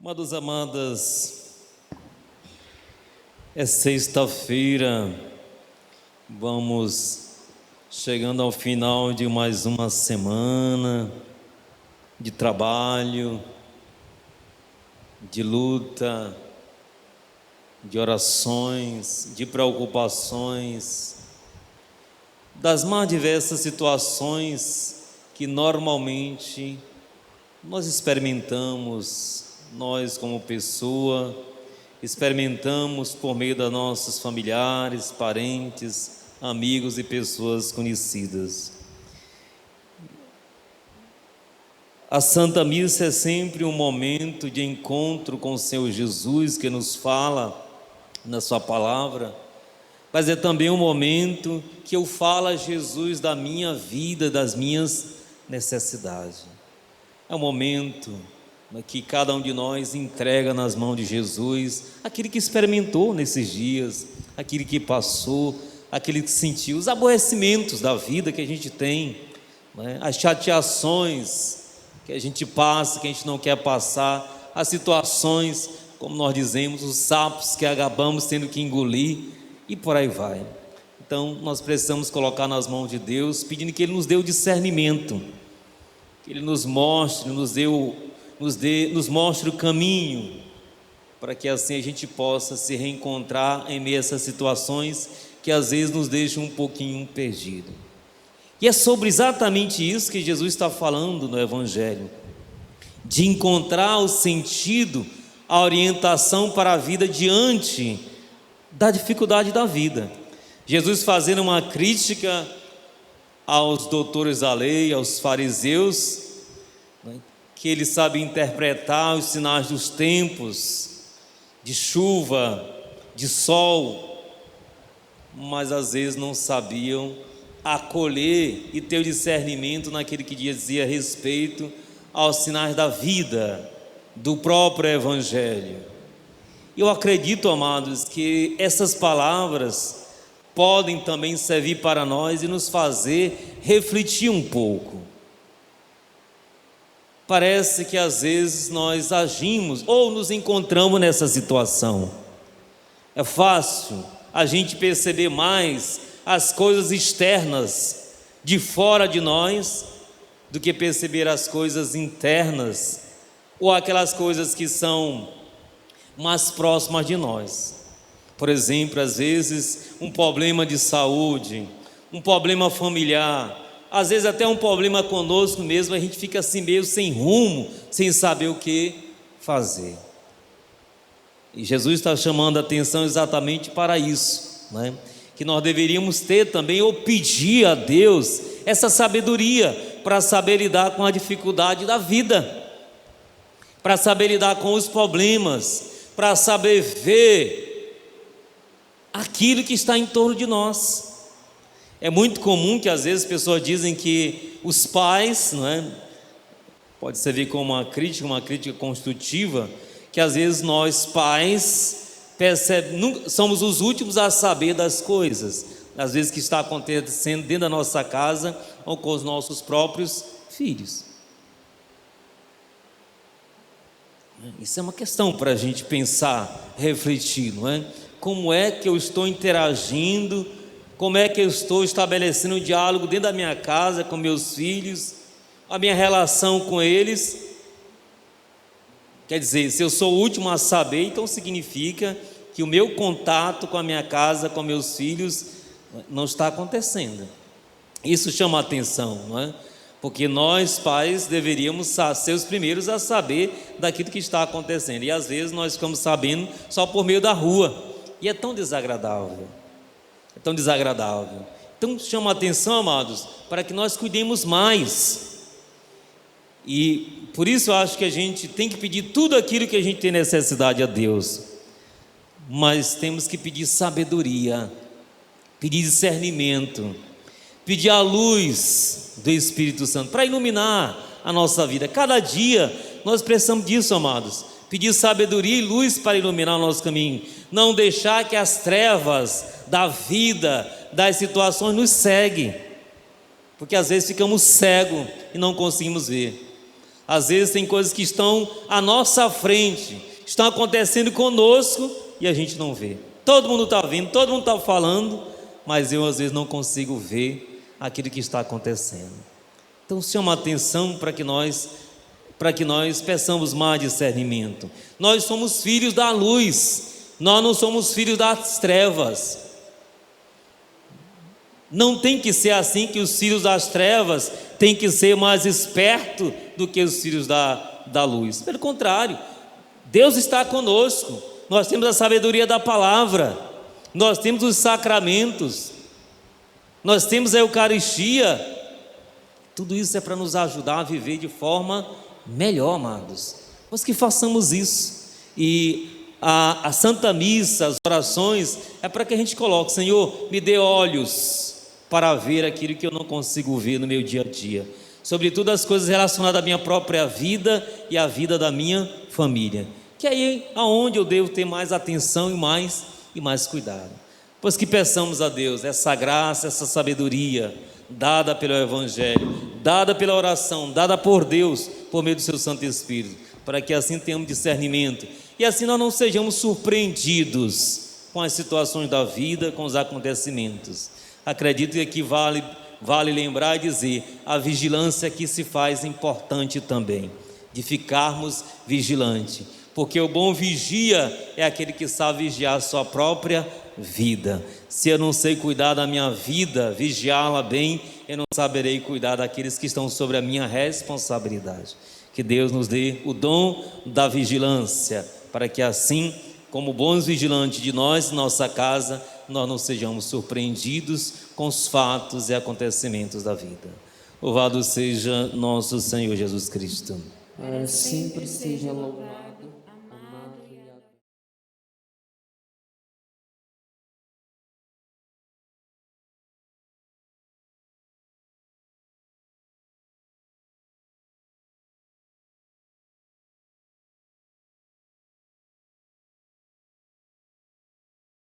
Amados, amadas, é sexta-feira, vamos chegando ao final de mais uma semana de trabalho, de luta, de orações, de preocupações, das mais diversas situações que normalmente nós experimentamos. Nós, como pessoa, experimentamos por meio dos nossos familiares, parentes, amigos e pessoas conhecidas. A Santa Missa é sempre um momento de encontro com o Senhor Jesus, que nos fala na sua palavra, mas é também um momento que eu falo a Jesus da minha vida, das minhas necessidades. É um momento que cada um de nós entrega nas mãos de Jesus aquele que experimentou nesses dias, aquele que passou, aquele que sentiu os aborrecimentos da vida que a gente tem, né? As chateações que a gente passa, que a gente não quer passar, as situações, como nós dizemos, os sapos que acabamos tendo que engolir e por aí vai. Então nós precisamos colocar nas mãos de Deus, pedindo que Ele nos dê o discernimento, que Ele nos mostre, nos mostre o caminho, para que assim a gente possa se reencontrar em meio a essas situações que às vezes nos deixam um pouquinho perdidos. E é sobre exatamente isso que Jesus está falando no Evangelho, de encontrar o sentido, a orientação para a vida diante da dificuldade da vida. Jesus fazendo uma crítica aos doutores da lei, aos fariseus, que eles sabem interpretar os sinais dos tempos, de chuva, de sol, mas às vezes não sabiam acolher e ter o discernimento naquele que dizia respeito aos sinais da vida, do próprio Evangelho. Eu acredito, amados, que essas palavras podem também servir para nós e nos fazer refletir um pouco. Parece que às vezes nós agimos ou nos encontramos nessa situação. É fácil a gente perceber mais as coisas externas de fora de nós do que perceber as coisas internas ou aquelas coisas que são mais próximas de nós. Por exemplo, às vezes um problema de saúde, um problema familiar, às vezes até um problema conosco mesmo, a gente fica assim meio sem rumo, sem saber o que fazer. E Jesus está chamando a atenção exatamente para isso, né? Que nós deveríamos ter também, ou pedir a Deus essa sabedoria para saber lidar com a dificuldade da vida, para saber lidar com os problemas, para saber ver aquilo que está em torno de nós. É muito comum que às vezes pessoas dizem que os pais, não é? Pode servir como uma crítica construtiva, que às vezes nós pais somos os últimos a saber das coisas, às vezes que está acontecendo dentro da nossa casa ou com os nossos próprios filhos. Isso é uma questão para a gente pensar, refletir, não é? Como é que eu estou interagindo? Como é que eu estou estabelecendo um diálogo dentro da minha casa com meus filhos, a minha relação com eles? Quer dizer, se eu sou o último a saber, então significa que o meu contato com a minha casa, com meus filhos, não está acontecendo. Isso chama a atenção, não é? Porque nós, pais, deveríamos ser os primeiros a saber daquilo que está acontecendo. E às vezes nós ficamos sabendo só por meio da rua. E é tão desagradável. É tão desagradável. Então chama a atenção, amados, para que nós cuidemos mais. E por isso eu acho que a gente tem que pedir tudo aquilo que a gente tem necessidade a Deus, mas temos que pedir sabedoria, pedir discernimento, pedir a luz do Espírito Santo para iluminar a nossa vida. Cada dia nós precisamos disso, amados, pedir sabedoria e luz para iluminar o nosso caminho, não deixar que as trevas da vida, das situações nos seguem, porque às vezes ficamos cegos e não conseguimos ver. Às vezes tem coisas que estão à nossa frente, estão acontecendo conosco e a gente não vê. Todo mundo está vendo, todo mundo está falando, mas eu às vezes não consigo ver aquilo que está acontecendo. Então chama a atenção para que nós peçamos mais discernimento. Nós somos filhos da luz, nós não somos filhos das trevas. Não tem que ser assim, que os filhos das trevas têm que ser mais espertos do que os filhos da luz. Pelo contrário, Deus está conosco. Nós temos a sabedoria da palavra, nós temos os sacramentos, nós temos a Eucaristia. Tudo isso é para nos ajudar a viver de forma melhor, amados. Mas que façamos isso. E a Santa Missa, as orações, é para que a gente coloque: Senhor, me dê olhos para ver aquilo que eu não consigo ver no meu dia a dia, sobretudo as coisas relacionadas à minha própria vida e à vida da minha família, que é aí aonde eu devo ter mais atenção e mais cuidado. Pois que peçamos a Deus essa graça, essa sabedoria dada pelo Evangelho, dada pela oração, dada por Deus por meio do seu Santo Espírito, para que assim tenhamos discernimento e assim nós não sejamos surpreendidos com as situações da vida, com os acontecimentos. Acredito que aqui vale lembrar e dizer: a vigilância que se faz importante também, de ficarmos vigilantes, porque o bom vigia é aquele que sabe vigiar a sua própria vida. Se eu não sei cuidar da minha vida, vigiá-la bem, eu não saberei cuidar daqueles que estão sobre a minha responsabilidade. Que Deus nos dê o dom da vigilância, para que assim, como bons vigilantes de nós e nossa casa, nós não sejamos surpreendidos com os fatos e acontecimentos da vida. Louvado seja nosso Senhor Jesus Cristo. Sempre seja louvado.